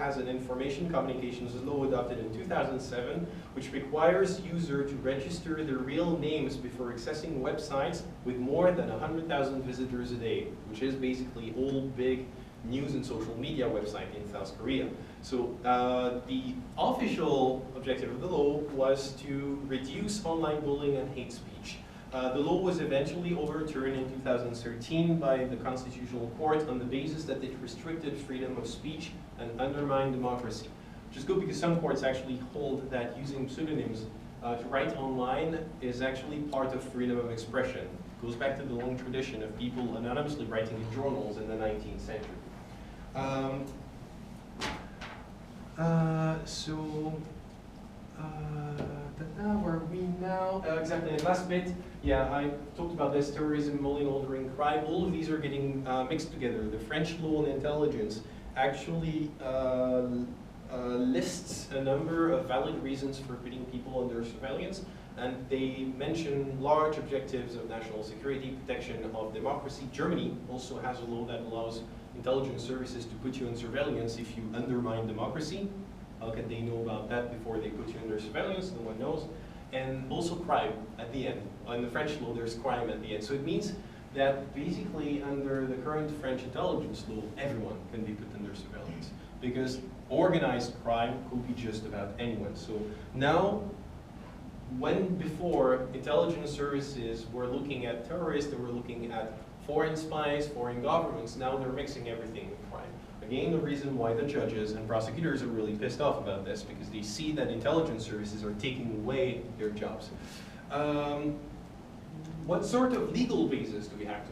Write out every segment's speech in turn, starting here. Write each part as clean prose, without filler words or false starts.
has an information communications law adopted in 2007, which requires users to register their real names before accessing websites with more than 100,000 visitors a day, which is basically all big news and social media websites in South Korea. So the official objective of the law was to reduce online bullying and hate speech. The law was eventually overturned in 2013 by the Constitutional Court on the basis that it restricted freedom of speech and undermined democracy. Which is good because some courts actually hold that using pseudonyms to write online is actually part of freedom of expression. It goes back to the long tradition of people anonymously writing in journals in the 19th century. Where are we now? Exactly, the last bit. Yeah, I talked about this, terrorism, money laundering, crime. All of these are getting mixed together. The French law and intelligence actually lists a number of valid reasons for putting people under surveillance, and they mention large objectives of national security, protection of democracy. Germany also has a law that allows intelligence services to put you on surveillance if you undermine democracy. How can they know about that before they put you under surveillance? No one knows. And also crime at the end. In the French law, there's crime at the end. So it means that basically under the current French intelligence law, everyone can be put under surveillance. Because organized crime could be just about anyone. So now, when before intelligence services were looking at terrorists, they were looking at foreign spies, foreign governments, now they're mixing everything with crime. Again, the reason why the judges and prosecutors are really pissed off about this, because they see that intelligence services are taking away their jobs. What sort of legal basis do we have to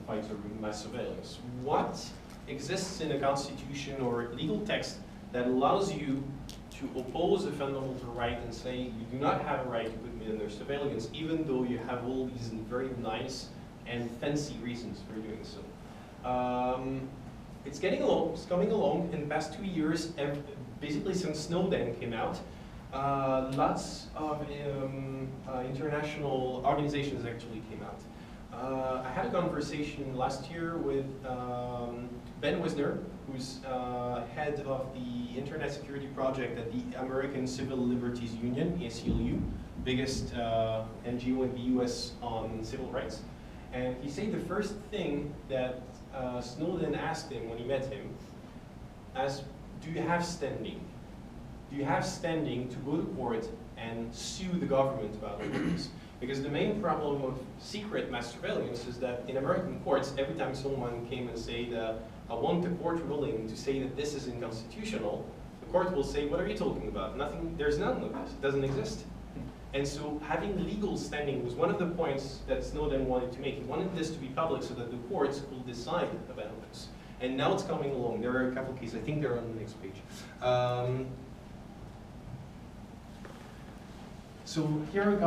fight mass surveillance? What exists in a constitution or legal text that allows you to oppose a fundamental right and say you do not have a right to put me under surveillance, even though you have all these very nice and fancy reasons for doing so? It's getting along, it's coming along. In the past 2 years, basically since Snowden came out, lots of international organizations actually came out. I had a conversation last year with Ben Wisner, who's head of the Internet Security Project at the American Civil Liberties Union, ACLU, biggest NGO in the US on civil rights. And he said the first thing that Snowden asked him when he met him, do you have standing? Do you have standing to go to court and sue the government about this? Because the main problem of secret mass surveillance is that in American courts, every time someone came and said, I want the court ruling to say that this is unconstitutional, the court will say, what are you talking about? Nothing, there's none of this, it doesn't exist. And so having legal standing was one of the points that Snowden wanted to make. He wanted this to be public so that the courts will decide about this. And now it's coming along. There are a couple of cases. I think they're on the next page. So here are a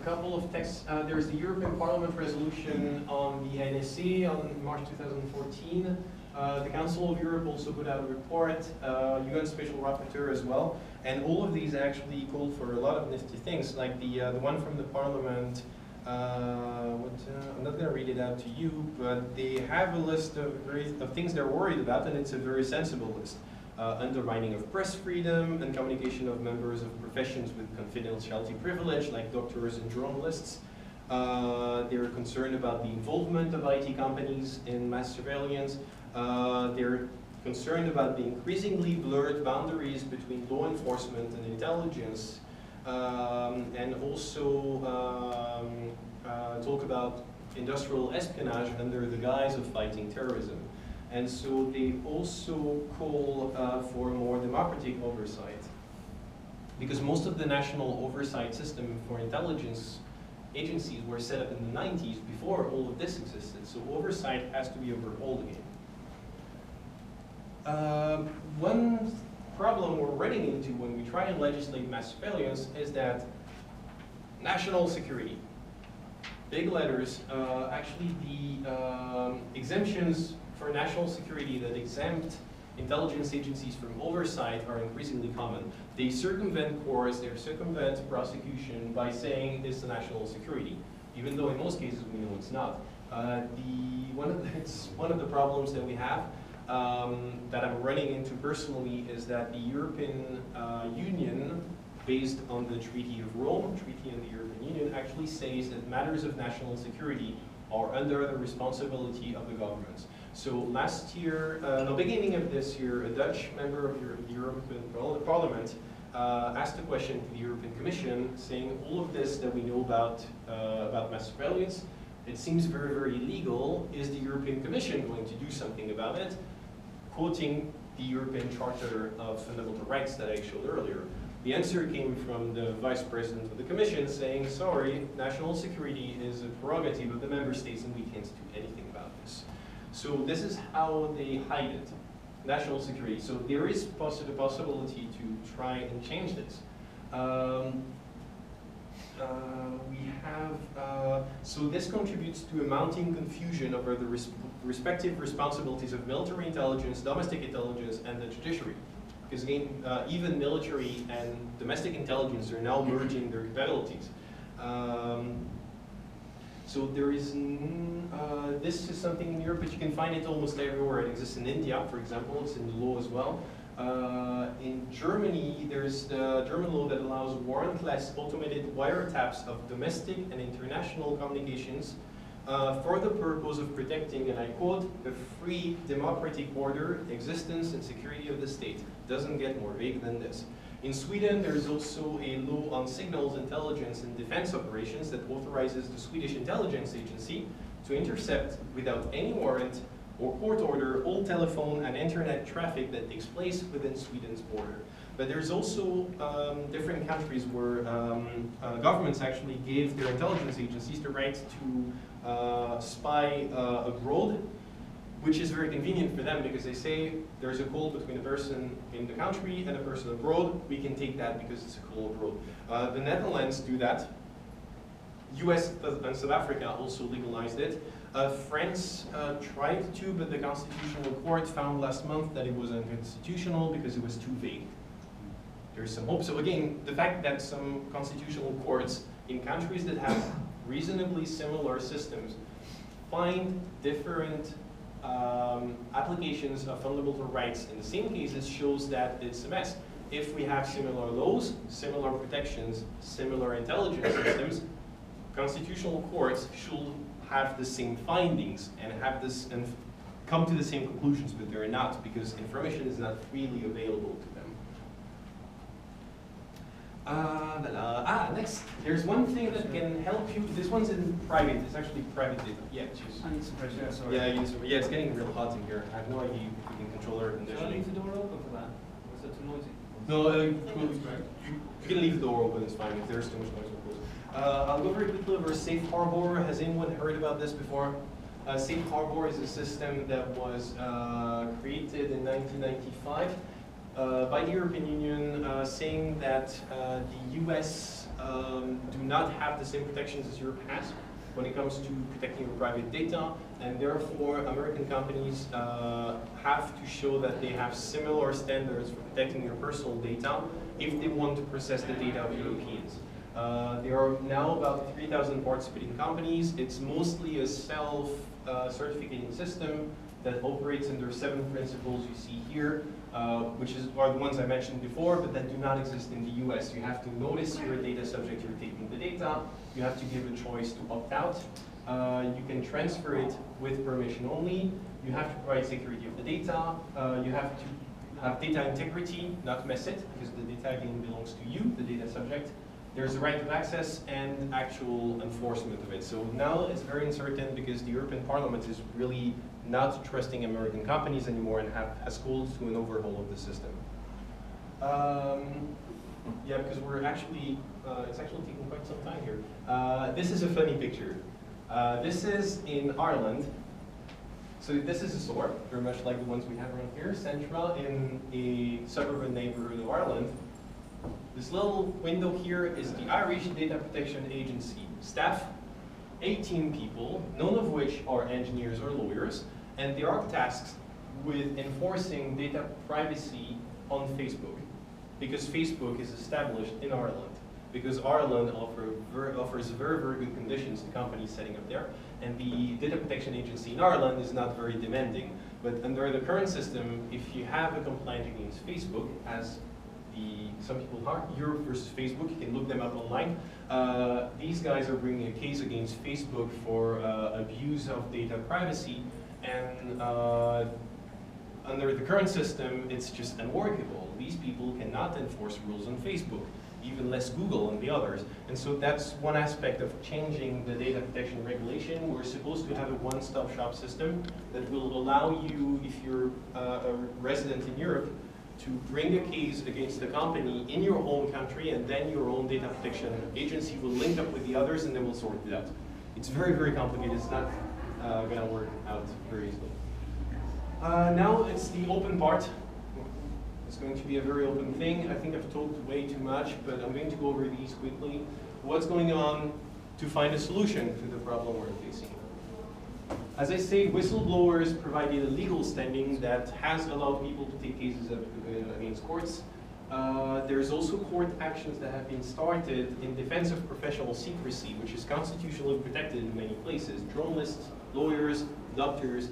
couple of texts. There's the European Parliament resolution on the NSA on March 2014. The Council of Europe also put out a report, UN Special Rapporteur as well, and all of these actually call for a lot of nifty things, like the one from the Parliament. I'm not going to read it out to you, but they have a list of things they're worried about, and it's a very sensible list. Undermining of press freedom and communication of members of professions with confidentiality privilege, like doctors and journalists. They're concerned about the involvement of IT companies in mass surveillance. They're concerned about the increasingly blurred boundaries between law enforcement and intelligence, and also talk about industrial espionage under the guise of fighting terrorism. And so they also call for more democratic oversight, because most of the national oversight system for intelligence agencies were set up in the 90s before all of this existed. So oversight has to be overhauled again. One problem we're running into when we try and legislate mass surveillance is that national security, big letters, actually the exemptions for national security that exempt intelligence agencies from oversight are increasingly common. They circumvent courts, they circumvent prosecution by saying it's the national security, even though in most cases we know it's not. It's one of the problems that we have. that I'm running into personally is that the European Union, based on the Treaty of Rome, Treaty on the European Union, actually says that matters of national security are under the responsibility of the governments. So last year, the beginning of this year, a Dutch member of the European Parliament asked a question to the European Commission saying all of this that we know about mass surveillance, it seems very, very illegal. Is the European Commission going to do something about it? Quoting the European Charter of Fundamental Rights that I showed earlier. The answer came from the Vice President of the Commission saying, sorry, national security is a prerogative of the member states and we can't do anything about this. So this is how they hide it, national security. So there is the possibility to try and change this. So this contributes to a mounting confusion over the respective responsibilities of military intelligence, domestic intelligence, and the judiciary. Because again, even military and domestic intelligence are now merging their capabilities. So there is, this is something in Europe, but you can find it almost everywhere. It exists in India, for example, it's in the law as well. In Germany, there's the German law that allows warrantless automated wiretaps of domestic and international communications for the purpose of protecting, and I quote, the free democratic order, existence, and security of the state. Doesn't get more vague than this. In Sweden, there's also a law on signals intelligence and defense operations that authorizes the Swedish intelligence agency to intercept without any warrant or court order all telephone and internet traffic that takes place within Sweden's border. But there's also different countries where governments actually gave their intelligence agencies the right to spy abroad, which is very convenient for them because they say there's a call between a person in the country and a person abroad. We can take that because it's a call abroad. The Netherlands do that. US and South Africa also legalized it. France tried to, but the Constitutional Court found last month that it was unconstitutional because it was too vague. There's some hope. So again, the fact that some constitutional courts in countries that have reasonably similar systems find different applications of fundamental rights in the same cases shows that it's a mess. If we have similar laws, similar protections, similar intelligence systems, constitutional courts should have the same findings and have this and come to the same conclusions, but they're not because information is not freely available to them. Next, there's one thing that can help you. This one's in private. It's actually private data. Yeah, choose. I need some fresh air, sorry. Yeah, it's getting real hot in here. I have no idea if we can control air conditioning. Should I leave the door open for that? Or is that too noisy? No, you can leave the door open. It's fine. If there's too much noise, we'll close it. I'll go very quickly over Safe Harbor. Has anyone heard about this before? Safe Harbor is a system that was created in 1995 by the European Union, saying that the US do not have the same protections as Europe has when it comes to protecting your private data, and therefore American companies have to show that they have similar standards for protecting your personal data if they want to process the data of Europeans. There are now about 3,000 participating companies. It's mostly a self-certificating system that operates under 7 principles you see here, which are the ones I mentioned before, but that do not exist in the US. You have to notice you're a data subject, you're taking the data. You have to give a choice to opt out. You can transfer it with permission only. You have to provide security of the data. You have to have data integrity, not mess it, because the data again belongs to you, the data subject. There's a right of access and actual enforcement of it. So now it's very uncertain because the European Parliament is really not trusting American companies anymore and has called to an overhaul of the system. Yeah, because we're actually, it's actually taking quite some time here. This is a funny picture. This is in Ireland. So this is a store, very much like the ones we have around here, Centra, in a suburban neighborhood of Ireland. This little window here is the Irish Data Protection Agency staff, 18 people, none of which are engineers or lawyers, and they are tasked with enforcing data privacy on Facebook, because Facebook is established in Ireland, because Ireland offers very, very good conditions to companies setting up there, and the Data Protection Agency in Ireland is not very demanding. But under the current system, if you have a complaint against Facebook, as some people are, Europe versus Facebook, you can look them up online. These guys are bringing a case against Facebook for abuse of data privacy, and under the current system, it's just unworkable. These people cannot enforce rules on Facebook, even less Google and the others. And so that's one aspect of changing the data protection regulation. We're supposed to have a one-stop shop system that will allow you, if you're a resident in Europe, to bring a case against the company in your own country, and then your own data protection agency will link up with the others and they will sort it out. It's very, very complicated. It's not going to work out very easily. Now it's the open part. It's going to be a very open thing. I think I've talked way too much, but I'm going to go over these quickly. What's going on to find a solution to the problem we're facing? As I said, whistleblowers provided a legal standing that has allowed people to take cases against courts. There's also court actions that have been started in defense of professional secrecy, which is constitutionally protected in many places. Journalists, lawyers, doctors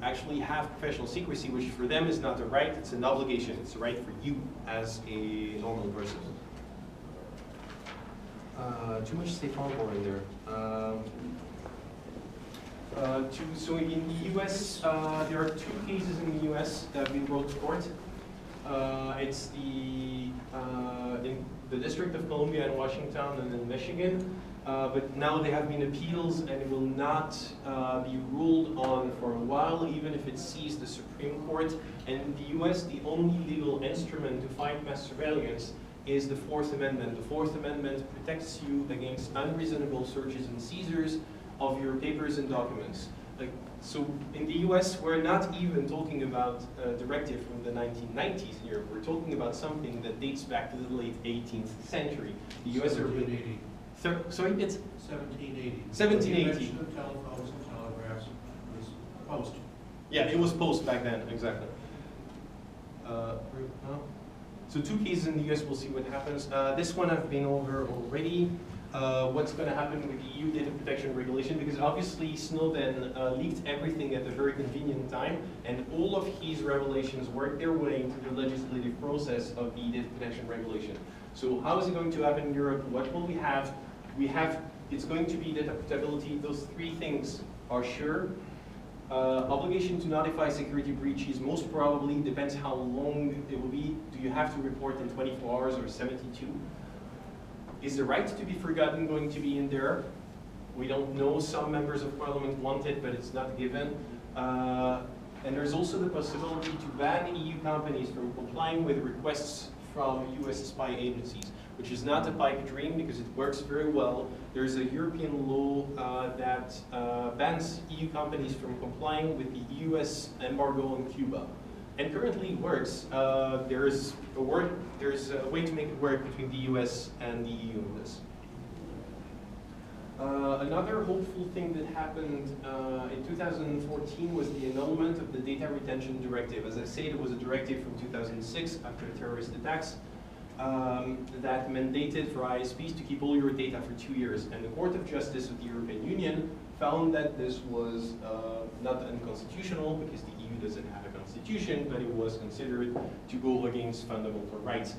actually have professional secrecy, which for them is not a right, it's an obligation. It's a right for you as a normal person. Too much safe harbor in there. So in the US, there are two cases in the US that have been brought to court. It's in the District of Columbia in Washington and in Michigan. But now there have been appeals, and it will not be ruled on for a while, even if it sees the Supreme Court. And in the US, the only legal instrument to fight mass surveillance is the Fourth Amendment. The Fourth Amendment protects you against unreasonable searches and seizures of your papers and documents. So in the US, we're not even talking about a directive from the 1990s here. We're talking about something that dates back to the late 18th century. The US are really... Sorry, it's 1780. 1780. The invention of telephones and telegraphs was post. Yeah, it was post back then, exactly. So two cases in the US, we'll see what happens. This one I've been over already. What's going to happen with the EU data protection regulation, because obviously Snowden leaked everything at a very convenient time, and all of his revelations worked their way into the legislative process of the data protection regulation. So how is it going to happen in Europe? What will we have? It's going to be data portability. Those three things are sure. Obligation to notify security breaches most probably depends how long it will be. Do you have to report in 24 hours or 72? Is the right to be forgotten going to be in there? We don't know. Some members of parliament want it, but it's not given. And there's also the possibility to ban EU companies from complying with requests from US spy agencies, which is not a pipe dream because it works very well. There's a European law that bans EU companies from complying with the US embargo on Cuba. And currently it works. There's a way to make it work between the US and the EU in this. Another hopeful thing that happened in 2014 was the annulment of the Data Retention Directive. As I said, it was a directive from 2006 after the terrorist attacks that mandated for ISPs to keep all your data for 2 years. And the Court of Justice of the European Union found that this was not unconstitutional because the EU doesn't have a constitution, but it was considered to go against fundamental rights.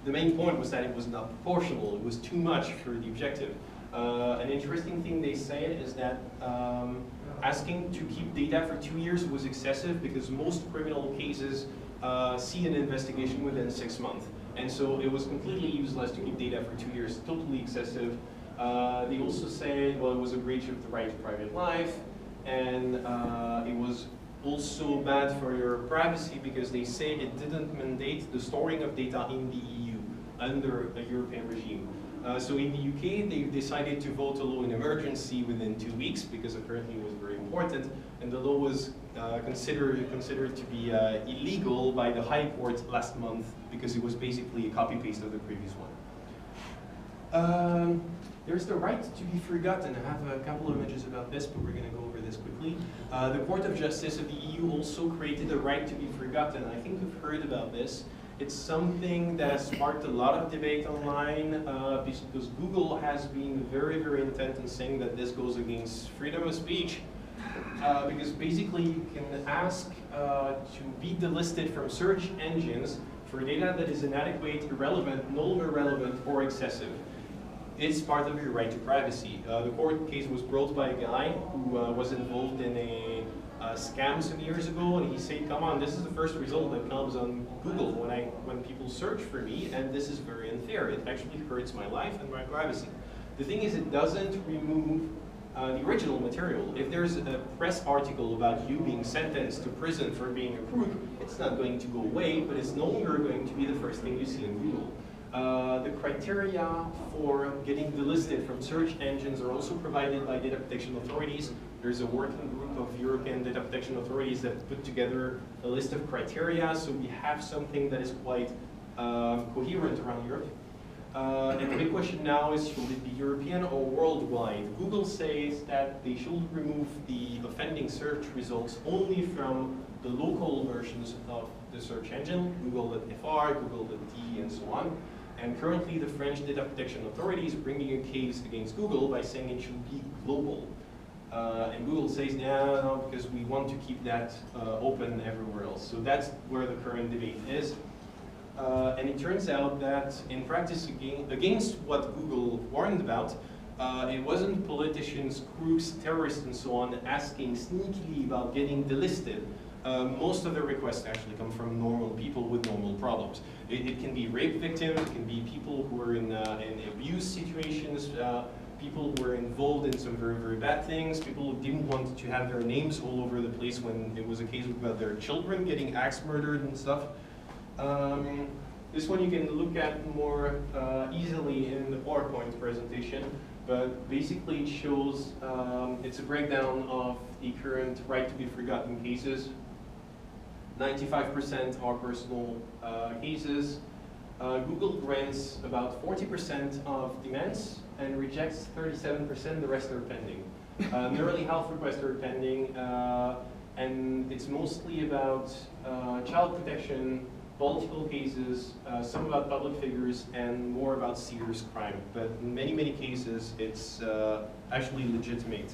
The main point was that it was not proportional. It was too much for the objective. An interesting thing they said is that asking to keep data for 2 years was excessive because most criminal cases see an investigation within 6 months. And so it was completely useless to keep data for 2 years, totally excessive. They also said, well, it was a breach of the right to private life, and it was also bad for your privacy because they said it didn't mandate the storing of data in the EU under a European regime. So in the UK, they decided to vote a law in emergency within 2 weeks because apparently it was very important, and the law was considered to be illegal by the High Court last month because it was basically a copy-paste of the previous one. There's the right to be forgotten. I have a couple of images about this, but we're going to go over this quickly. The Court of Justice of the EU also created the right to be forgotten. I think you've heard about this. It's something that has sparked a lot of debate online because Google has been very, very intent in saying that this goes against freedom of speech. because basically you can ask to be delisted from search engines for data that is inadequate, irrelevant, no longer relevant, or excessive. It's part of your right to privacy. The court case was brought by a guy who was involved in a scam some years ago, and he said, come on, this is the first result that comes on Google when people search for me, and this is very unfair. It actually hurts my life and my privacy. The thing is, it doesn't remove the original material. If there's a press article about you being sentenced to prison for being a crook, it's not going to go away, but it's no longer going to be the first thing you see in Google. The criteria for getting delisted from search engines are also provided by data protection authorities. There's a working group of European data protection authorities that put together a list of criteria, so we have something that is quite coherent around Europe. And the big question now is, should it be European or worldwide? Google says that they should remove the offending search results only from the local versions of the search engine, Google.fr, Google.de, and so on. And currently the French data protection authority is bringing a case against Google by saying it should be global. And Google says, no, because we want to keep that open everywhere else. So that's where the current debate is. And it turns out that in practice, against what Google warned about, it wasn't politicians, crooks, terrorists, and so on asking sneakily about getting delisted. Most of the requests actually come from normal people with normal problems. It can be rape victims, it can be people who are in abuse situations, people who were involved in some very, very bad things, people who didn't want to have their names all over the place when it was a case about their children getting axe murdered and stuff. This one you can look at more easily in the PowerPoint presentation, but basically it shows, it's a breakdown of the current right to be forgotten cases. 95% are personal cases. Google grants about 40% of demands and rejects 37%, the rest are pending. Nearly half requests are pending, and it's mostly about child protection, political cases, some about public figures, and more about serious crime. But in many, many cases, it's actually legitimate.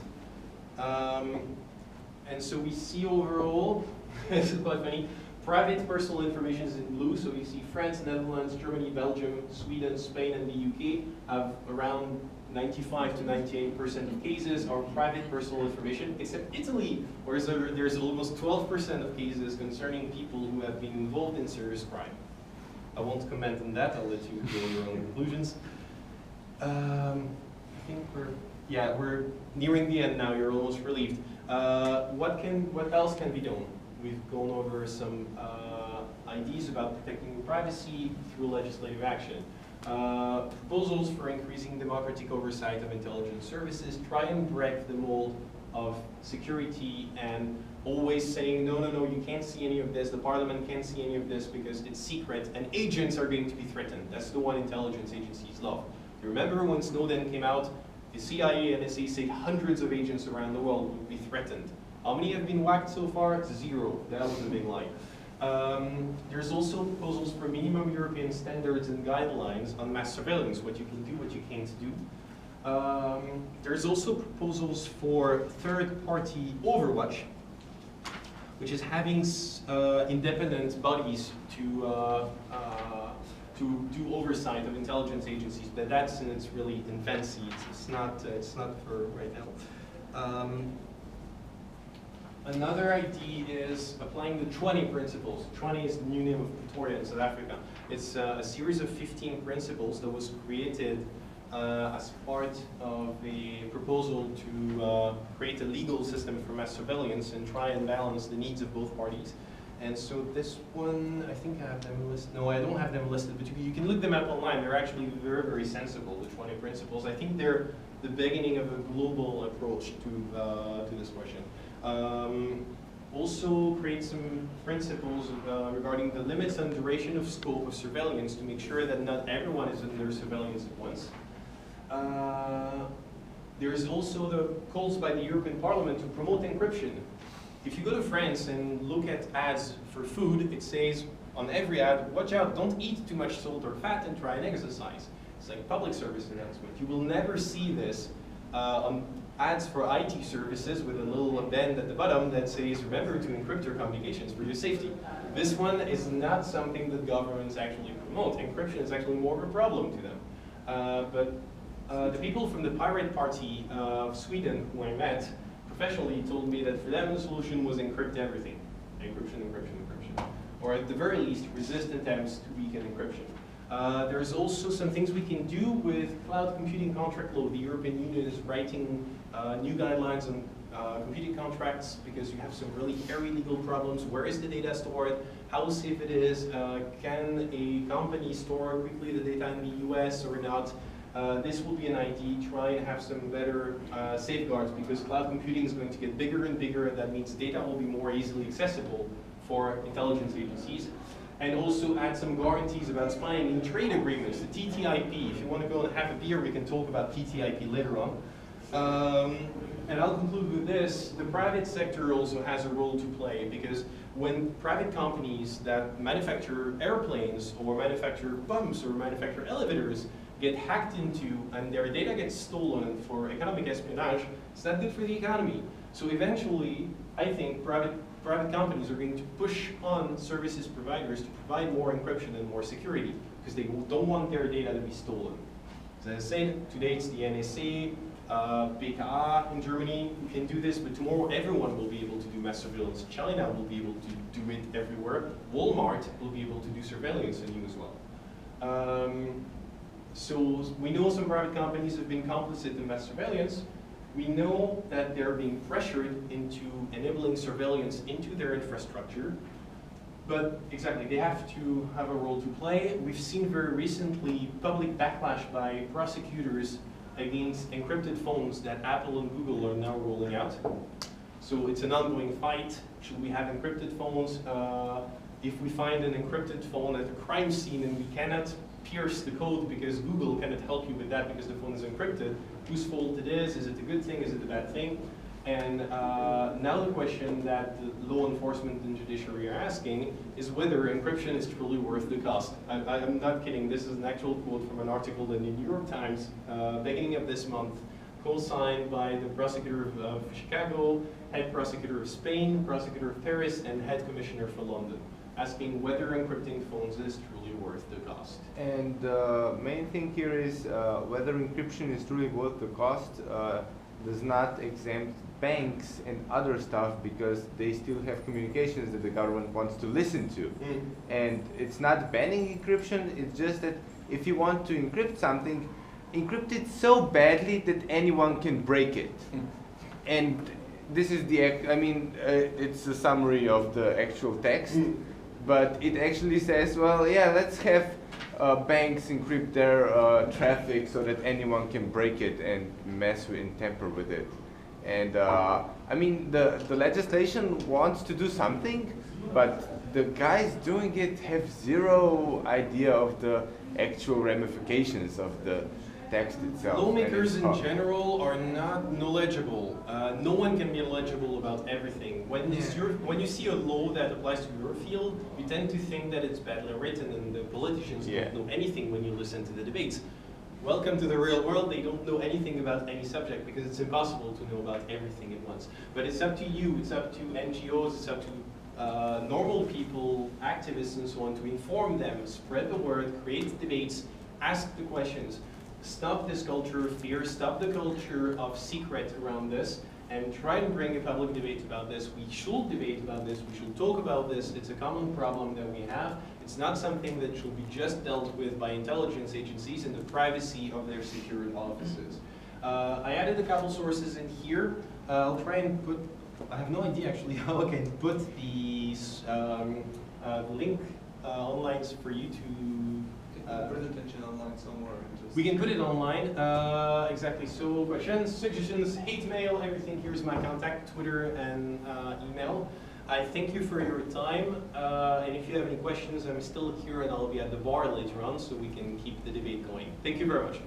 And so we see overall, this is quite funny, private personal information is in blue, so you see France, Netherlands, Germany, Belgium, Sweden, Spain, and the UK have around 95 to 98% of cases are private personal information, except Italy, where there's almost 12% of cases concerning people who have been involved in serious crime. I won't comment on that, I'll let you draw your own conclusions. I think we're nearing the end now, you're almost relieved. What else can be done? We've gone over some ideas about protecting privacy through legislative action. Proposals for increasing democratic oversight of intelligence services, try and break the mold of security and always saying, no, you can't see any of this, the parliament can't see any of this because it's secret and agents are going to be threatened. That's the one intelligence agencies love. You remember when Snowden came out, the CIA and NSA said hundreds of agents around the world would be threatened. How many have been whacked so far? 0. That was a big lie. There's also proposals for minimum European standards and guidelines on mass surveillance, what you can do, what you can't do. There's also proposals for third-party overwatch, which is having independent bodies to do oversight of intelligence agencies, but that's in its really infancy. It's not for right now. Another idea is applying the 20 principles. 20 is the new name of Pretoria in South Africa. It's a series of 15 principles that was created as part of the proposal to create a legal system for mass surveillance and try and balance the needs of both parties. And so this one, I think I have them listed. No, I don't have them listed, but you can look them up online. They're actually very, very sensible, the 20 principles. I think they're the beginning of a global approach to this question. Also create some principles regarding the limits and duration of scope of surveillance to make sure that not everyone is under surveillance at once. There's also the calls by the European Parliament to promote encryption. If you go to France and look at ads for food, it says on every ad, watch out, don't eat too much salt or fat and try and exercise. It's like a public service announcement. You will never see this on ads for IT services with a little band at the bottom that says, remember to encrypt your communications for your safety. This one is not something that governments actually promote. Encryption is actually more of a problem to them. But the people from the Pirate Party of Sweden who I met professionally told me that for them the solution was encrypt everything. Encryption, encryption, encryption. Or at the very least, resist attempts to weaken encryption. There's also some things we can do with cloud computing contract law. The European Union is writing new guidelines on computing contracts because you have some really hairy legal problems. Where is the data stored? How safe it is? Can a company store quickly the data in the US or not? This will be an idea. Try and have some better safeguards because cloud computing is going to get bigger and bigger, and that means data will be more easily accessible for intelligence agencies. And also add some guarantees about spying in trade agreements, the TTIP. If you want to go and have a beer, we can talk about TTIP later on. And I'll conclude with this. The private sector also has a role to play because when private companies that manufacture airplanes or manufacture pumps or manufacture elevators get hacked into and their data gets stolen for economic espionage, it's not good for the economy. So eventually, I think private companies are going to push on services providers to provide more encryption and more security because they don't want their data to be stolen. As I said, today it's the NSA, BKA in Germany who can do this, but tomorrow everyone will be able to do mass surveillance. China will be able to do it everywhere. Walmart will be able to do surveillance on you as well. So we know some private companies have been complicit in mass surveillance. We know that they're being pressured into enabling surveillance into their infrastructure. But exactly, they have to have a role to play. We've seen very recently public backlash by prosecutors against encrypted phones that Apple and Google are now rolling out. So it's an ongoing fight. Should we have encrypted phones? If we find an encrypted phone at a crime scene and we cannot pierce the code because Google cannot help you with that because the phone is encrypted, whose fault it is it a good thing, is it a bad thing? And now the question that the law enforcement and judiciary are asking is whether encryption is truly worth the cost. I'm not kidding, this is an actual quote from an article in the New York Times, beginning of this month, co-signed by the prosecutor of Chicago, head prosecutor of Spain, prosecutor of Paris, and head commissioner for London, asking whether encrypting phones is truly worth the cost. And the main thing here is whether encryption is truly worth the cost does not exempt banks and other stuff because they still have communications that the government wants to listen to. And it's not banning encryption, it's just that if you want to encrypt something, encrypt it so badly that anyone can break it. And this is the, I mean, it's a summary of the actual text, but it actually says, well, yeah, let's have banks encrypt their traffic so that anyone can break it and mess with and tamper with it. And I mean, the legislation wants to do something, but the guys doing it have zero idea of the actual ramifications of the text itself. Lawmakers in general are not knowledgeable. No one can be knowledgeable about everything. When you see a law that applies to your field, you tend to think that it's badly written and the politicians don't know anything when you listen to the debates. Welcome to the real world. They don't know anything about any subject because it's impossible to know about everything at once. But it's up to you, it's up to NGOs, it's up to normal people, activists and so on to inform them, spread the word, create debates, ask the questions. Stop this culture of fear, stop the culture of secret around this, and try and bring a public debate about this. We should debate about this, we should talk about this. It's a common problem that we have. It's not something that should be just dealt with by intelligence agencies in the privacy of their secured offices. I added a couple sources in here. I'll try and put, I have no idea actually how I can put the link online for you to Put it online somewhere. we can put it online, exactly. So questions, suggestions, hate mail, everything. Here's my contact, Twitter and email. I thank you for your time. And if you have any questions, I'm still here and I'll be at the bar later on so we can keep the debate going. Thank you very much.